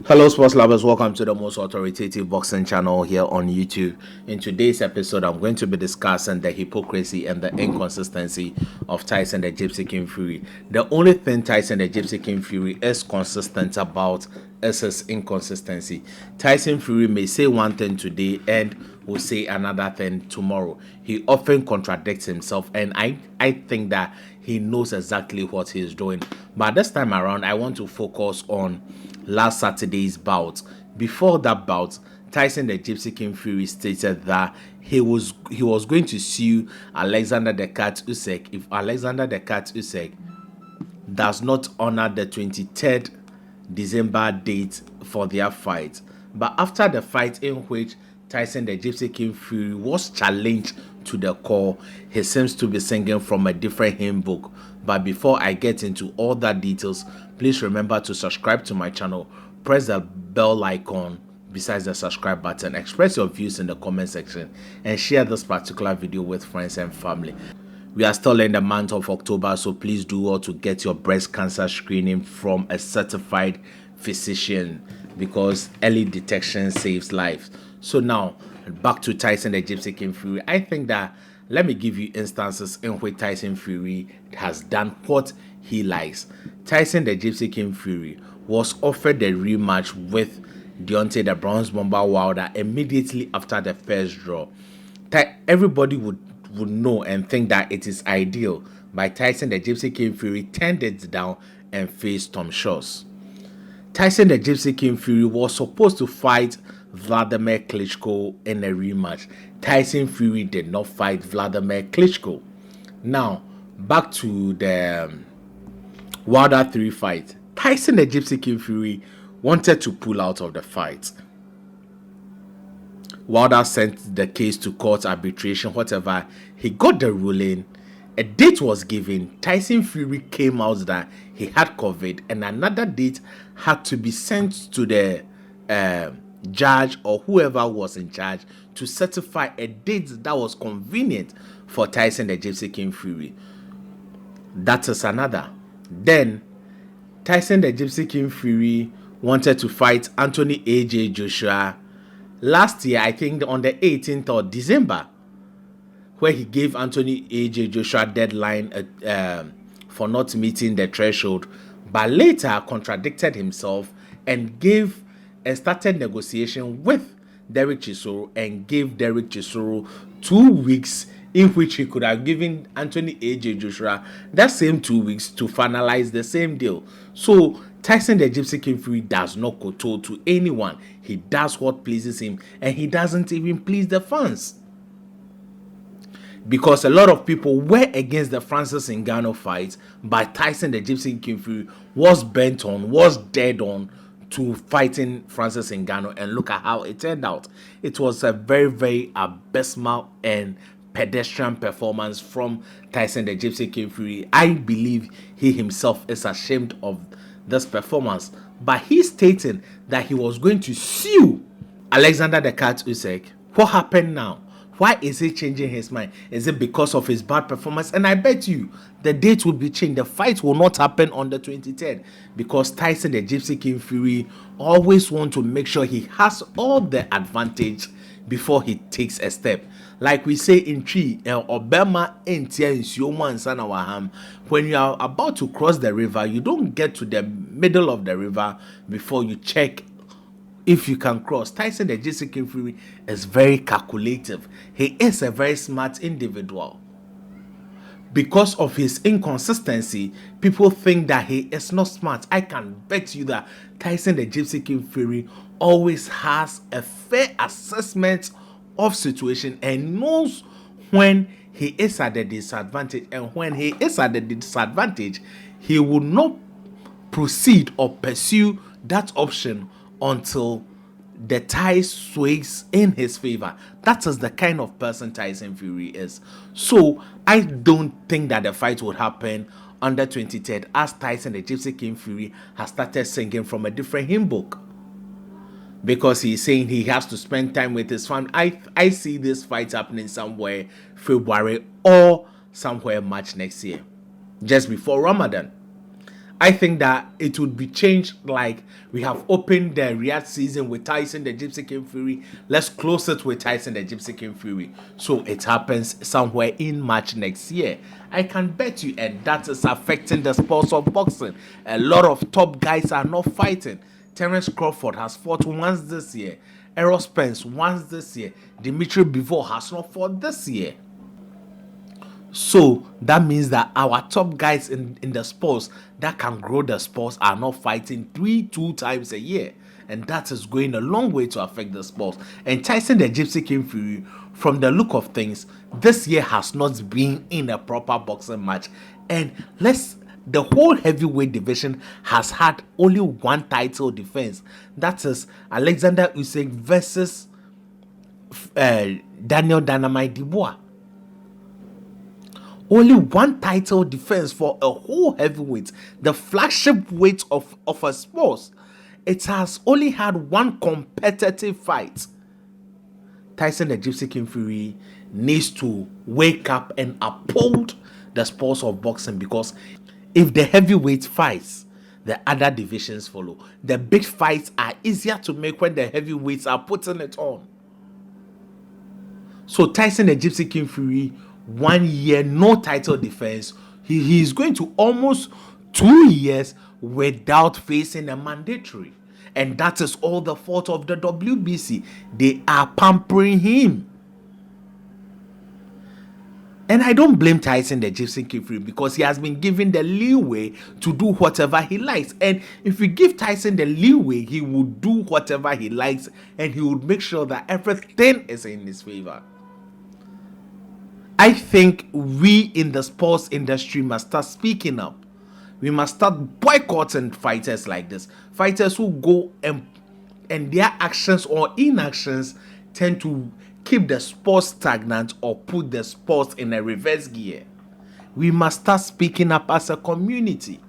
Hello, sports lovers. Welcome to the most authoritative boxing channel here on YouTube. In today's episode, I'm going to be discussing the hypocrisy and the inconsistency of Tyson the Gypsy King Fury. The only thing Tyson the Gypsy King Fury is consistent about is his inconsistency. Tyson Fury may say one thing today and will say another thing tomorrow. He often contradicts himself, and I think that he knows exactly what he's doing. But this time around, I want to focus on last Saturday's bout. Before that bout, Tyson the Gypsy King Fury stated that he was going to sue Oleksandr the Cat Usyk if Oleksandr the Cat Usyk does not honor the 23rd December date for their fight. But after the fight in which Tyson the Gypsy King Fury was challenged to the call, he seems to be singing from a different hymn book. But before I get into all that details, please remember to subscribe to my channel, press the bell icon besides the subscribe button, express your views in the comment section, and share this particular video with friends and family. We are still in the month of October, so please do all to get your breast cancer screening from a certified physician because early detection saves lives. So now, back to Tyson the Gypsy King Fury. I think that let me give you instances in which Tyson Fury has done what he likes. Tyson the Gypsy King Fury was offered a rematch with Deontay the Bronze Bomber Wilder immediately after the first draw. Everybody would know and think that it is ideal, but Tyson the Gypsy King Fury turned it down and faced Tom Shores. Tyson the Gypsy King Fury was supposed to fight Vladimir Klitschko in a rematch. Tyson Fury did not fight Vladimir Klitschko. Now, back to the Wilder 3 fight. Tyson the Gypsy King Fury wanted to pull out of the fight. Wilder sent the case to court, arbitration, whatever. He got the ruling. A date was given. Tyson Fury came out that he had COVID, and another date had to be sent to the judge or whoever was in charge to certify a date that was convenient for Tyson the Gypsy King Fury. That is another. Then Tyson the Gypsy King Fury wanted to fight Anthony AJ Joshua last year, I think on the 18th of December, where he gave Anthony AJ Joshua deadline for not meeting the threshold, but later contradicted himself and started negotiation with Derek Chisoro and gave Derek Chisoro 2 weeks in which he could have given Anthony AJ Joshua that same 2 weeks to finalize the same deal. So Tyson the Gypsy King Fury does not kowtow to anyone. He does what pleases him, and he doesn't even please the fans. Because a lot of people were against the Francis Ngannou fight, but Tyson the Gypsy King Fury was dead on to fighting Francis Ngannou, and look at how it turned out. It was a very, very abysmal and pedestrian performance from Tyson the Gypsy King Fury. I believe he himself is ashamed of this performance, but he's stating that he was going to sue Oleksandr the Cat Usyk. What happened now? Why is he changing his mind? Is it because of his bad performance? And I bet you the date will be changed. The fight will not happen on the 23rd because Tyson the Gypsy King Fury always wants to make sure he has all the advantage before he takes a step. Like we say in Tree, Obama when you are about to cross the river, you don't get to the middle of the river before you check if you can cross. Tyson the Gypsy King Fury is very calculative. He is a very smart individual. Because of his inconsistency, people think that he is not smart. I can bet you that Tyson the Gypsy King Fury always has a fair assessment of situation and knows when he is at the disadvantage, and when he is at the disadvantage, he will not proceed or pursue that option until the tide sways in his favor. That is the kind of person Tyson Fury is. So I don't think that the fight would happen on the 23rd, as Tyson the Gypsy King Fury has started singing from a different hymn book, because he's saying he has to spend time with his family. I see this fight happening somewhere February or somewhere March next year, just before Ramadan. I think that it would be changed, like we have opened the Riyadh season with Tyson the Gypsy King Fury. Let's close it with Tyson the Gypsy King Fury. So it happens somewhere in March next year. I can bet you, and that is affecting the sports of boxing. A lot of top guys are not fighting. Terence Crawford has fought once this year. Errol Spence once this year. Dimitri Bivol has not fought this year. So that means that our top guys in the sports that can grow the sports are not fighting two times a year. And that is going a long way to affect the sports. And Tyson the Gypsy King Fury, from the look of things, this year has not been in a proper boxing match. And the whole heavyweight division has had only one title defense. That is Oleksandr Usyk versus Daniel Dynamite Dubois. Only one title defense for a whole heavyweight, the flagship weight of a sport. It has only had one competitive fight. Tyson the Gypsy King Fury needs to wake up and uphold the sports of boxing, because if the heavyweight fights, the other divisions follow. The big fights are easier to make when the heavyweights are putting it on. So Tyson the Gypsy King Fury, 1 year, no title defense. He is going to almost 2 years without facing a mandatory. And that is all the fault of the WBC. They are pampering him. And I don't blame Tyson the Gypsy King Fury, because he has been given the leeway to do whatever he likes. And if we give Tyson the leeway, he would do whatever he likes, and he would make sure that everything is in his favor. I think we in the sports industry must start speaking up. We must start boycotting fighters like this. Fighters who go and their actions or inactions tend to keep the sport stagnant or put the sports in a reverse gear. We must start speaking up as a community.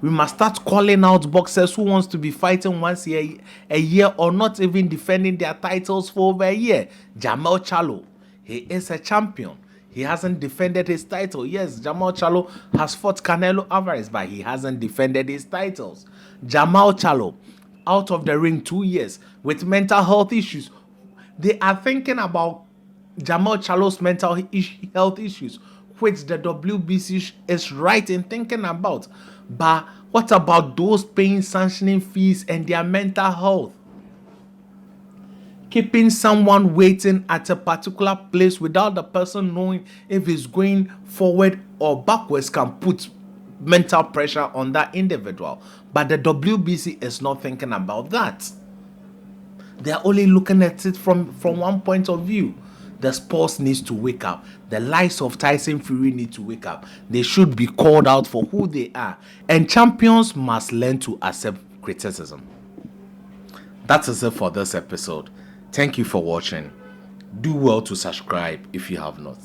We must start calling out boxers who wants to be fighting once a year or not even defending their titles for over a year. Jamal Charlo, he is a champion. He hasn't defended his title. Yes, Jamal Charlo has fought Canelo Alvarez, but he hasn't defended his titles. Jamal Charlo, out of the ring 2 years with mental health issues. They are thinking about Jamal Charlo's mental health issues, which the WBC is right in thinking about. But what about those paying sanctioning fees and their mental health? Keeping someone waiting at a particular place without the person knowing if he's going forward or backwards can put mental pressure on that individual. But the WBC is not thinking about that. They're only looking at it from one point of view. The sports needs to wake up. The likes of Tyson Fury need to wake up. They should be called out for who they are. And champions must learn to accept criticism. That is it for this episode. Thank you for watching. Do well to subscribe if you have not.